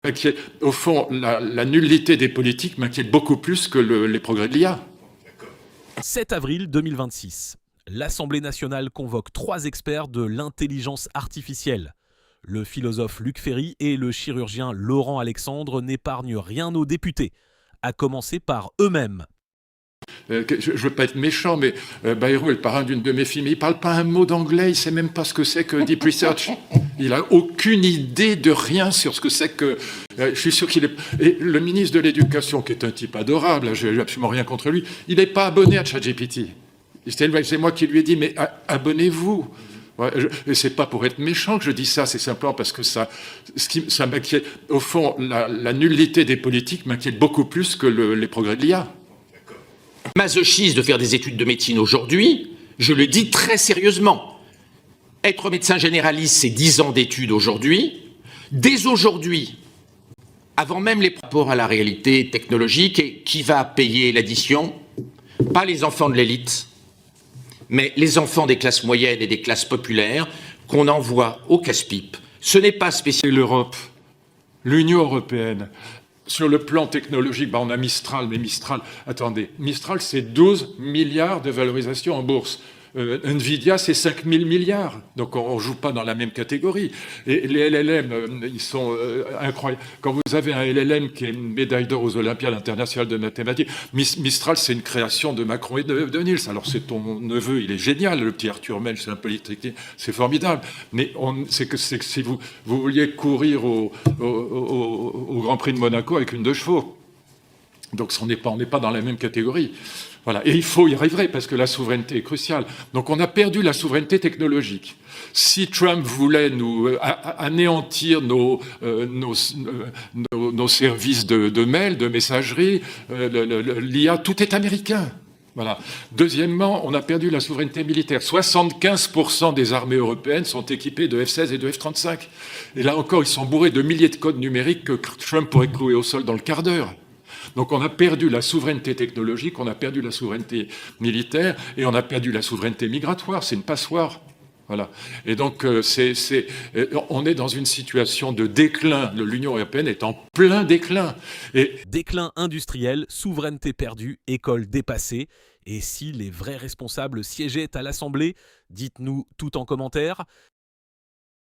m'inquiète. Au fond, la nullité des politiques m'inquiète beaucoup plus que les progrès de l'IA. 7 avril 2026. L'Assemblée nationale convoque 3 experts de l'intelligence artificielle. Le philosophe Luc Ferry et le chirurgien Laurent Alexandre n'épargnent rien aux députés, à commencer par eux-mêmes. Je ne veux pas être méchant, mais Bayrou est le parrain d'une de mes filles, mais il ne parle pas un mot d'anglais, il ne sait même pas ce que c'est que Deep Research. Il n'a aucune idée de rien sur ce que c'est que... je suis sûr qu'il est... Et le ministre de l'Éducation, qui est un type adorable, je n'ai absolument rien contre lui, il n'est pas abonné à ChatGPT. C'est moi qui lui ai dit, mais abonnez-vous. Ouais, et c'est pas pour être méchant que je dis ça, c'est simplement parce que ça m'inquiète. Au fond, la nullité des politiques m'inquiète beaucoup plus que les progrès de l'IA. Masochiste de faire des études de médecine aujourd'hui, je le dis très sérieusement. Être médecin généraliste, c'est 10 ans d'études aujourd'hui. Dès aujourd'hui, avant même les rapports à la réalité technologique, et qui va payer l'addition? Pas les enfants de l'élite, mais les enfants des classes moyennes et des classes populaires qu'on envoie au casse-pipe. Ce n'est pas spécial. L'Europe, l'Union européenne, sur le plan technologique, on a Mistral, mais Mistral, attendez, Mistral c'est 12 milliards de valorisation en bourse. Nvidia, c'est 5 000 milliards. Donc, on ne joue pas dans la même catégorie. Et les LLM, ils sont incroyables. Quand vous avez un LLM qui est une médaille d'or aux Olympiades internationales de mathématiques, Mistral, c'est une création de Macron et de Niels. Alors, c'est ton neveu, il est génial, le petit Arthur Mensch, c'est un polytechnicien, c'est formidable. Mais c'est que si vous vouliez courir au Grand Prix de Monaco avec une 2 chevaux. Donc, on n'est pas dans la même catégorie. Voilà. Et il faut y arriver parce que la souveraineté est cruciale. Donc on a perdu la souveraineté technologique. Si Trump voulait nous anéantir nos services de mail, de messagerie, l'IA, tout est américain. Voilà. Deuxièmement, on a perdu la souveraineté militaire. 75% des armées européennes sont équipées de F-16 et de F-35. Et là encore, ils sont bourrés de milliers de codes numériques que Trump pourrait clouer au sol dans le quart d'heure. Donc on a perdu la souveraineté technologique, on a perdu la souveraineté militaire et on a perdu la souveraineté migratoire. C'est une passoire. Voilà. Et donc on est dans une situation de déclin. L'Union européenne est en plein déclin. Déclin industriel, souveraineté perdue, école dépassée. Et si les vrais responsables siégeaient à l'Assemblée? Dites-nous tout en commentaire.